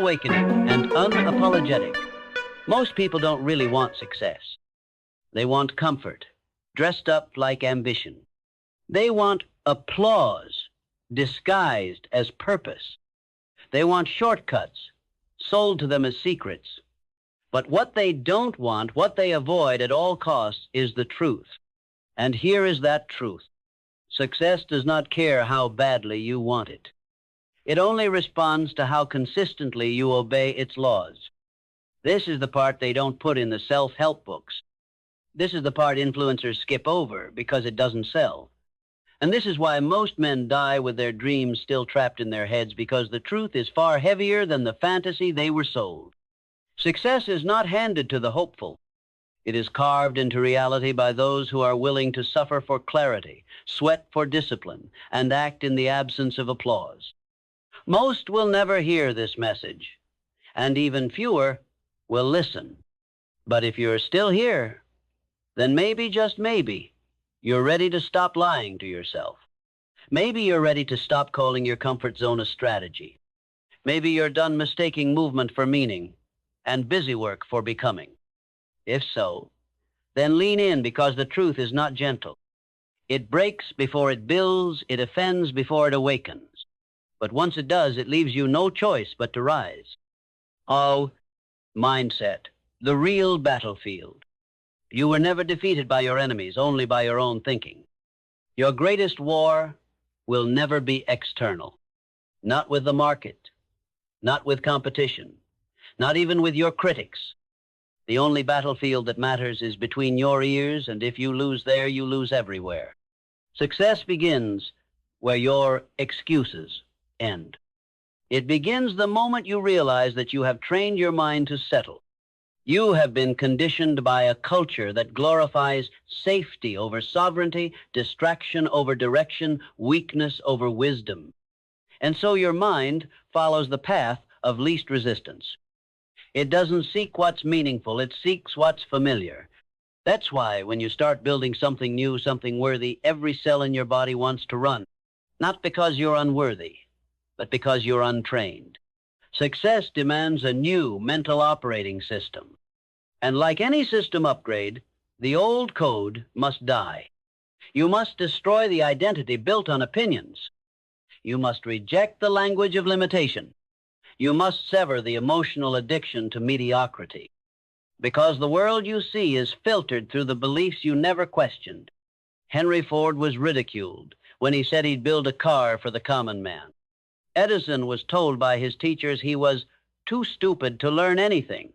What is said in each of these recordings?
awakening and unapologetic. Most people don't really want success. They want comfort, dressed up like ambition. They want applause, disguised as purpose. They want shortcuts, sold to them as secrets. But what they don't want, what they avoid at all costs, is the truth. And here is that truth. Success does not care how badly you want it. It only responds to how consistently you obey its laws. This is the part they don't put in the self-help books. This is the part influencers skip over because it doesn't sell. And this is why most men die with their dreams still trapped in their heads, because the truth is far heavier than the fantasy they were sold. Success is not handed to the hopeful. It is carved into reality by those who are willing to suffer for clarity, sweat for discipline, and act in the absence of applause. Most will never hear this message, and even fewer will listen. But if you're still here, then maybe, just maybe, you're ready to stop lying to yourself. Maybe you're ready to stop calling your comfort zone a strategy. Maybe you're done mistaking movement for meaning and busy work for becoming. If so, then lean in, because the truth is not gentle. It breaks before it builds, it offends before it awakens. But once it does, it leaves you no choice but to rise. Oh, mindset, the real battlefield. You were never defeated by your enemies, only by your own thinking. Your greatest war will never be external. Not with the market, not with competition, not even with your critics. The only battlefield that matters is between your ears, and if you lose there, you lose everywhere. Success begins where your excuses end. It begins the moment you realize that you have trained your mind to settle. You have been conditioned by a culture that glorifies safety over sovereignty, distraction over direction, weakness over wisdom. And so your mind follows the path of least resistance. It doesn't seek what's meaningful, it seeks what's familiar. That's why when you start building something new, something worthy, every cell in your body wants to run. Not because you're unworthy, but because you're untrained. Success demands a new mental operating system. And like any system upgrade, the old code must die. You must destroy the identity built on opinions. You must reject the language of limitation. You must sever the emotional addiction to mediocrity. Because the world you see is filtered through the beliefs you never questioned. Henry Ford was ridiculed when he said he'd build a car for the common man. Edison was told by his teachers he was too stupid to learn anything.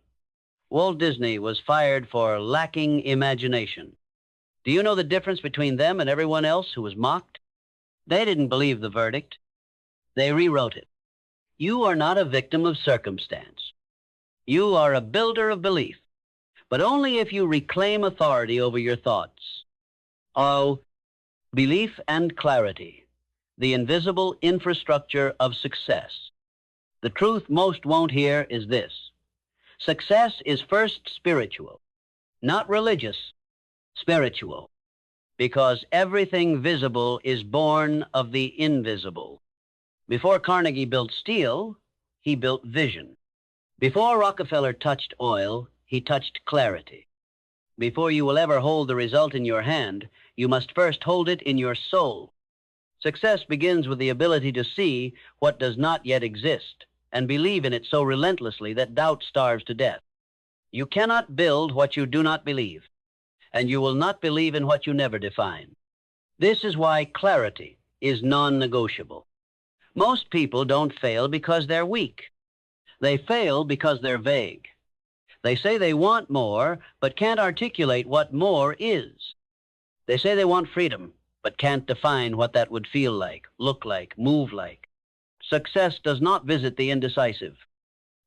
Walt Disney was fired for lacking imagination. Do you know the difference between them and everyone else who was mocked? They didn't believe the verdict. They rewrote it. You are not a victim of circumstance. You are a builder of belief, but only if you reclaim authority over your thoughts. Oh, belief and clarity, the invisible infrastructure of success. The truth most won't hear is this. Success is first spiritual, not religious, spiritual, because everything visible is born of the invisible. Before Carnegie built steel, he built vision. Before Rockefeller touched oil, he touched clarity. Before you will ever hold the result in your hand, you must first hold it in your soul. Success begins with the ability to see what does not yet exist and believe in it so relentlessly that doubt starves to death. You cannot build what you do not believe, and you will not believe in what you never define. This is why clarity is non-negotiable. Most people don't fail because they're weak. They fail because they're vague. They say they want more, but can't articulate what more is. They say they want freedom, but can't define what that would feel like, look like, move like. Success does not visit the indecisive.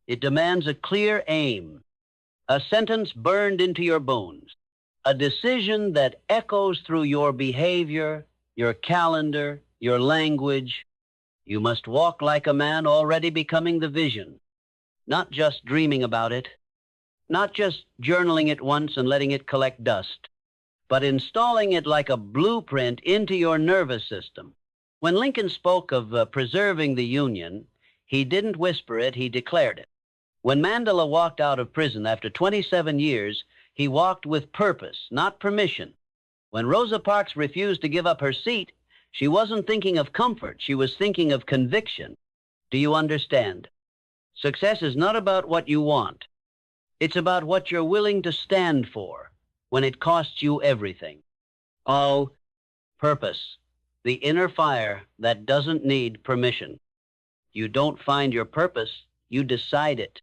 It demands a clear aim, a sentence burned into your bones, a decision that echoes through your behavior, your calendar, your language. You must walk like a man already becoming the vision, not just dreaming about it, not just journaling it once and letting it collect dust, but installing it like a blueprint into your nervous system. When Lincoln spoke of preserving the Union, he didn't whisper it, he declared it. When Mandela walked out of prison after 27 years, he walked with purpose, not permission. When Rosa Parks refused to give up her seat, she wasn't thinking of comfort. She was thinking of conviction. Do you understand? Success is not about what you want. It's about what you're willing to stand for when it costs you everything. Oh, purpose, the inner fire that doesn't need permission. You don't find your purpose, you decide it.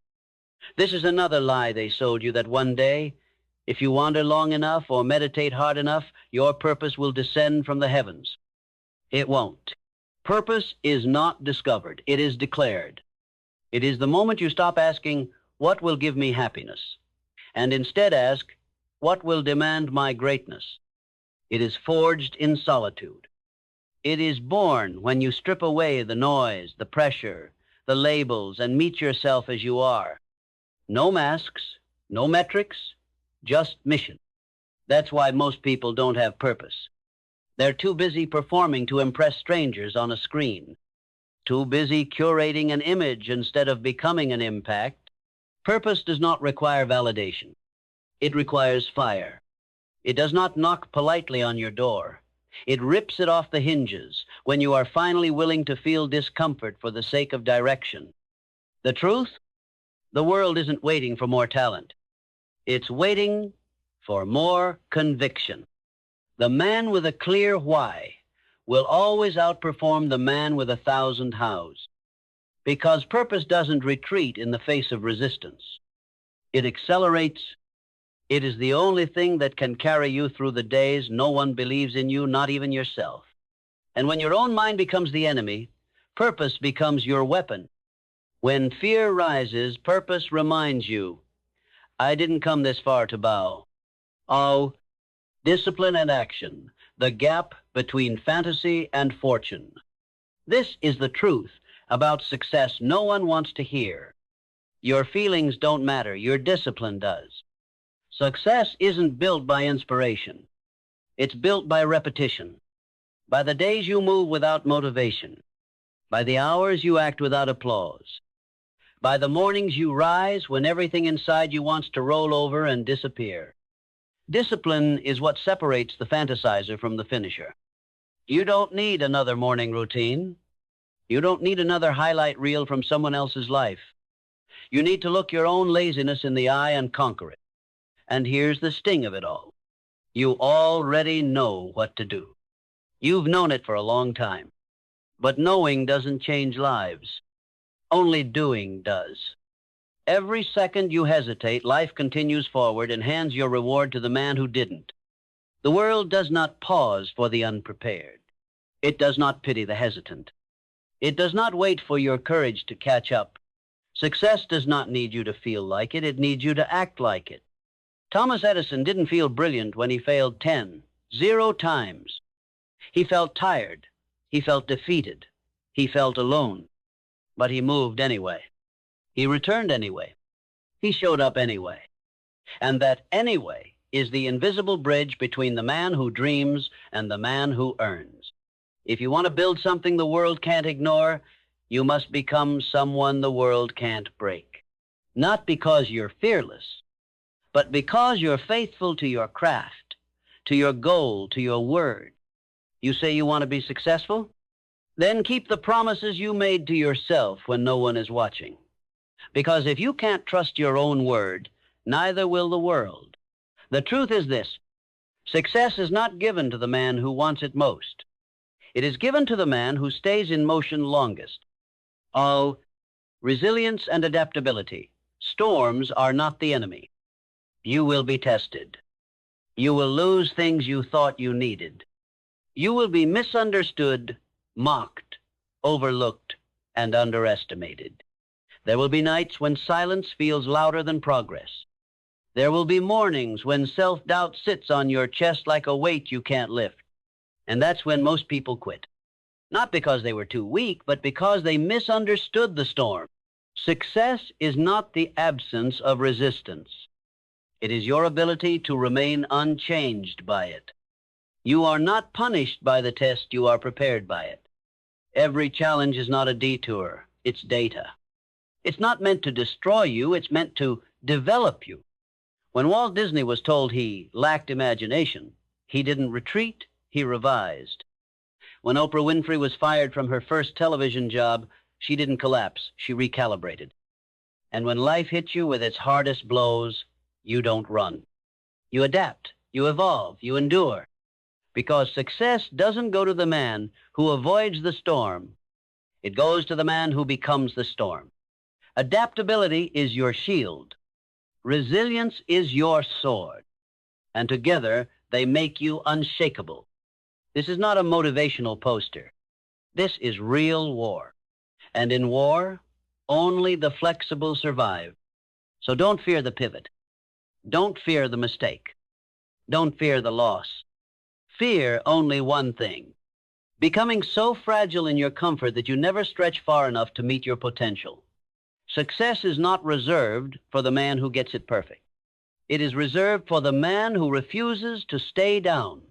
This is another lie they sold you, that one day, if you wander long enough or meditate hard enough, your purpose will descend from the heavens. It won't. Purpose is not discovered. It is declared. It is the moment you stop asking, what will give me happiness? And instead ask, what will demand my greatness? It is forged in solitude. It is born when you strip away the noise, the pressure, the labels, and meet yourself as you are. No masks, no metrics, just mission. That's why most people don't have purpose. They're too busy performing to impress strangers on a screen. Too busy curating an image instead of becoming an impact. Purpose does not require validation. It requires fire. It does not knock politely on your door. It rips it off the hinges when you are finally willing to feel discomfort for the sake of direction. The truth? The world isn't waiting for more talent. It's waiting for more conviction. The man with a clear why will always outperform the man with 1,000 hows. Because purpose doesn't retreat in the face of resistance. It accelerates. It is the only thing that can carry you through the days no one believes in you, not even yourself. And when your own mind becomes the enemy, purpose becomes your weapon. When fear rises, purpose reminds you, I didn't come this far to bow. Oh, discipline and action, the gap between fantasy and fortune. This is the truth about success no one wants to hear. Your feelings don't matter, your discipline does. Success isn't built by inspiration. It's built by repetition. By the days you move without motivation. By the hours you act without applause. By the mornings you rise when everything inside you wants to roll over and disappear. Discipline is what separates the fantasizer from the finisher. You don't need another morning routine. You don't need another highlight reel from someone else's life. You need to look your own laziness in the eye and conquer it. And here's the sting of it all. You already know what to do. You've known it for a long time. But knowing doesn't change lives. Only doing does. Every second you hesitate, life continues forward and hands your reward to the man who didn't. The world does not pause for the unprepared. It does not pity the hesitant. It does not wait for your courage to catch up. Success does not need you to feel like it. It needs you to act like it. Thomas Edison didn't feel brilliant when he failed 0 times. He felt tired. He felt defeated. He felt alone. But he moved anyway. He returned anyway. He showed up anyway. And that anyway is the invisible bridge between the man who dreams and the man who earns. If you want to build something the world can't ignore, you must become someone the world can't break. Not because you're fearless, but because you're faithful to your craft, to your goal, to your word. You say you want to be successful? Then keep the promises you made to yourself when no one is watching. Because if you can't trust your own word, neither will the world. The truth is this: success is not given to the man who wants it most. It is given to the man who stays in motion longest. Oh, resilience and adaptability. Storms are not the enemy. You will be tested. You will lose things you thought you needed. You will be misunderstood, mocked, overlooked, and underestimated. There will be nights when silence feels louder than progress. There will be mornings when self-doubt sits on your chest like a weight you can't lift. And that's when most people quit. Not because they were too weak, but because they misunderstood the storm. Success is not the absence of resistance. It is your ability to remain unchanged by it. You are not punished by the test, you are prepared by it. Every challenge is not a detour, it's data. It's not meant to destroy you, it's meant to develop you. When Walt Disney was told he lacked imagination, he didn't retreat, he revised. When Oprah Winfrey was fired from her first television job, she didn't collapse, she recalibrated. And when life hits you with its hardest blows, you don't run. You adapt, you evolve, you endure. Because success doesn't go to the man who avoids the storm. It goes to the man who becomes the storm. Adaptability is your shield. Resilience is your sword. And together, they make you unshakable. This is not a motivational poster. This is real war. And in war, only the flexible survive. So don't fear the pivot. Don't fear the mistake. Don't fear the loss. Fear only one thing: becoming so fragile in your comfort that you never stretch far enough to meet your potential. Success is not reserved for the man who gets it perfect. It is reserved for the man who refuses to stay down.